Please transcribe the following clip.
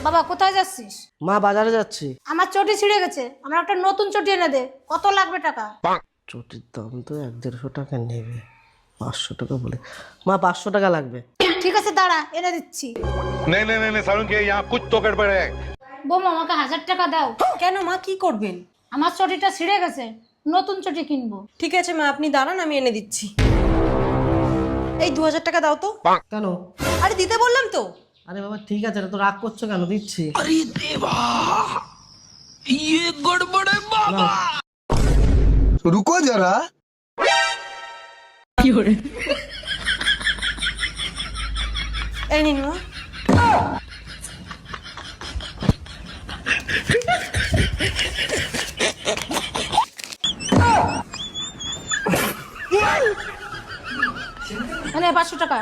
বাবা কোথায় যাচ্ছিস? মা বাজারে যাচ্ছি। আমার চটি ছিঁড়ে গেছে, আমার একটা নতুন চটি এনে দে। কত লাগবে টাকা? চটির দাম তো 1-1.5 টাকা নেবে। 500 টাকা বলে। মা 500 টাকা লাগবে। ঠিক আছে দাঁড়া, এনে দিচ্ছি। नहीं नहीं नहीं नहीं सारुण के यहाँ कुछ तो गड़बड़ है। বৌমা আমাকে 1000 টাকা দাও। কেন মা, কি করবেন? আমার চটিটা ছিঁড়ে গেছে, নতুন চটি কিনবো। ঠিক আছে মা, আপনি দাঁড়ান, আমি এনে দিচ্ছি। এই 2000 টাকা দাও তো। কেন? আরে দিতে বললাম তো। আরে বাবা ঠিক আছে, তো রাগ করছো কেন? দিচ্ছি। रुको जरा। এই নিন মা। মানে 500 টাকা।